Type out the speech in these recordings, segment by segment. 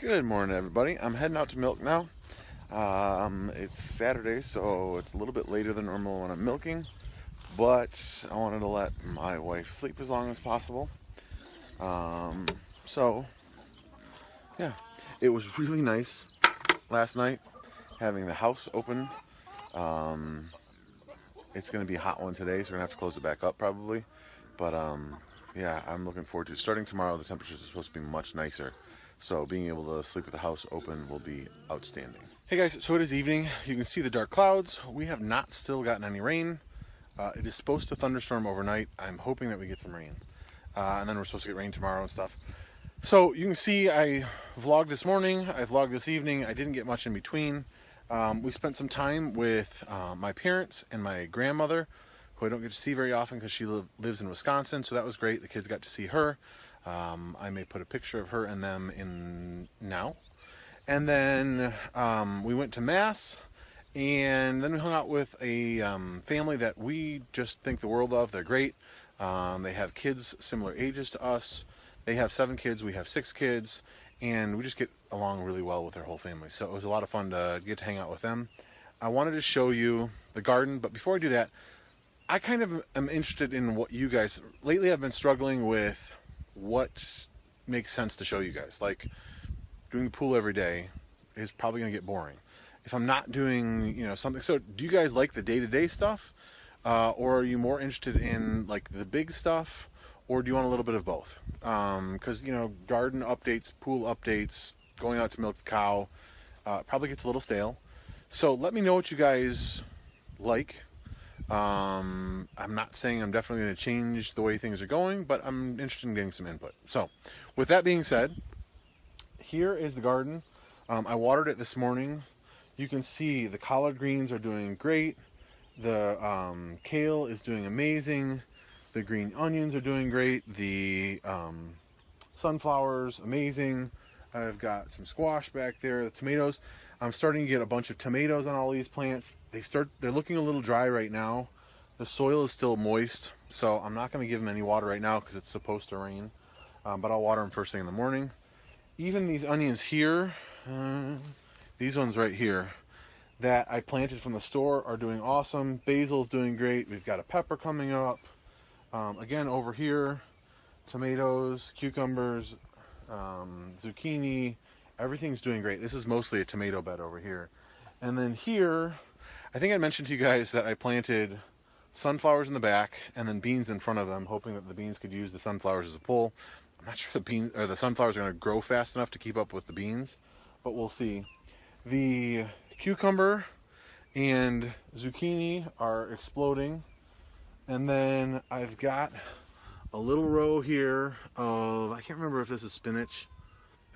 Good morning, everybody. I'm heading out to milk now. It's Saturday, so it's a little bit later than normal when I'm milking, but I wanted to let my wife sleep as long as possible. So, yeah, it was really nice last night having the house open. It's going to be a hot one today, so we're going to have to close it back up probably. But, yeah, I'm looking forward to it. Starting tomorrow, the temperatures are supposed to be much nicer. So being able to sleep with the house open will be outstanding. Hey guys, so it is evening. You can see the dark clouds. We have not still gotten any rain. It is supposed to thunderstorm overnight. I'm hoping that we get some rain. And then we're supposed to get rain tomorrow and stuff. So you can see I vlogged this morning. I vlogged this evening. I didn't get much in between. We spent some time with my parents and my grandmother, who I don't get to see very often because she lives in Wisconsin. So that was great. The kids got to see her. I may put a picture of her and them in now. And then we went to Mass, and then we hung out with a family that we just think the world of. They're great. They have kids similar ages to us. They have 7 kids, we have 6 kids, and we just get along really well with their whole family. So it was a lot of fun to get to hang out with them. I wanted to show you the garden, but before I do that, I kind of am interested in what you guys... Lately I've been struggling with what makes sense to show you guys. Like, doing the pool every day is probably going to get boring if I'm not doing, something. So do you guys like the day-to-day stuff, or are you more interested in like the big stuff, or do you want a little bit of both? Because garden updates, pool updates, going out to milk the cow probably gets a little stale. So let me know what you guys like. I'm not saying I'm definitely going to change the way things are going, but I'm interested in getting some input. So with that being said, here is the garden. I watered it this morning. You can see the collard greens are doing great. The kale is doing amazing. The green onions are doing great. The sunflowers, amazing. I've got some squash back there. The tomatoes, I'm starting to get a bunch of tomatoes on all these plants. They're looking a little dry right now. The soil is still moist, so I'm not going to give them any water right now because it's supposed to rain. But I'll water them first thing in the morning. Even these onions here, these ones right here, that I planted from the store are doing awesome. Basil's doing great. We've got a pepper coming up. Again, over here, tomatoes, cucumbers, zucchini, everything's doing great. This is mostly a tomato bed over here. And then here, I think I mentioned to you guys that I planted sunflowers in the back and then beans in front of them, hoping that the beans could use the sunflowers as a pole. I'm not sure the sunflowers are going to grow fast enough to keep up with the beans, but we'll see. The cucumber and zucchini are exploding. And then I've got a little row here of, I can't remember if this is spinach.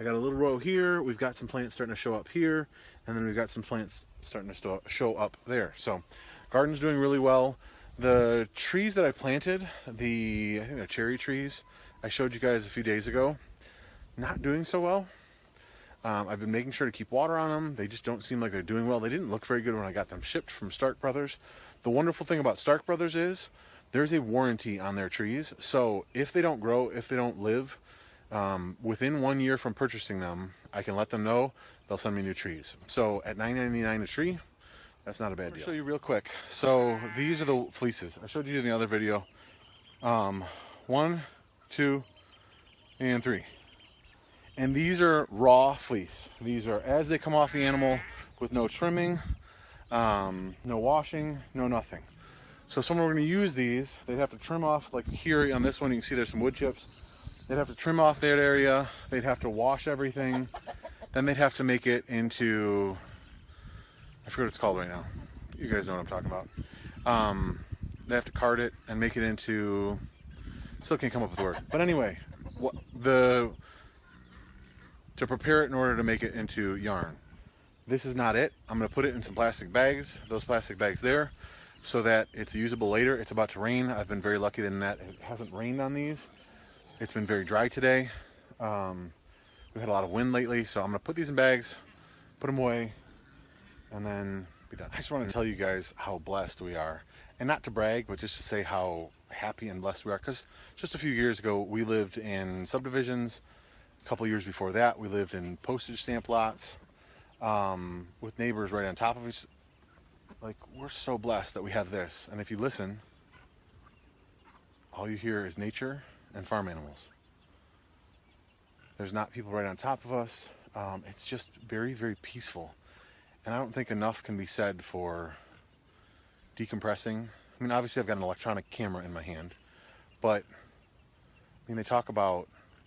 I got a little row here. We've got some plants starting to show up here. And then we've got some plants starting to show up there. So garden's doing really well. The trees that I planted, I think they're cherry trees, I showed you guys a few days ago, not doing so well. I've been making sure to keep water on them. They just don't seem like they're doing well. They didn't look very good when I got them shipped from Stark Brothers. The wonderful thing about Stark Brothers is there's a warranty on their trees. So if they don't grow, if they don't live, within 1 year from purchasing them, I can let them know. They'll send me new trees. So at $9.99 a tree, that's not a bad deal. I'll show you real quick. So these are the fleeces. I showed you in the other video. 1, 2, and 3. And these are raw fleece. These are as they come off the animal with no trimming, no washing, no nothing. So if someone were going to use these, they'd have to trim off, like here on this one, you can see there's some wood chips. They'd have to trim off that area. They'd have to wash everything. Then they'd have to make it into, I forget what it's called right now. You guys know what I'm talking about. They have to card it and make it into, still can't come up with the word. But anyway, to prepare it in order to make it into yarn. This is not it. I'm going to put it in some plastic bags, those plastic bags there, so that it's usable later. It's about to rain. I've been very lucky in that it hasn't rained on these. It's been very dry today. We've had a lot of wind lately, so I'm going to put these in bags, put them away, and then be done. I just want to tell you guys how blessed we are. And not to brag, but just to say how happy and blessed we are. Because just a few years ago, we lived in subdivisions. A couple years before that, we lived in postage stamp lots with neighbors right on top of each. Like, we're so blessed that we have this. And if you listen, all you hear is nature and farm animals. There's not people right on top of us. It's just very, very peaceful. And I don't think enough can be said for decompressing. I mean, obviously I've got an electronic camera in my hand, but I mean, they talk about,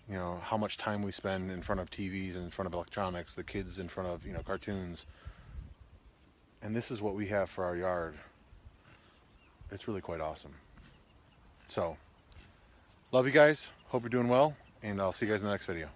you know, how much time we spend in front of TVs and in front of electronics, the kids in front of, you know, cartoons. And this is what we have for our yard. It's really quite awesome. So, love you guys. Hope you're doing well, and I'll see you guys in the next video.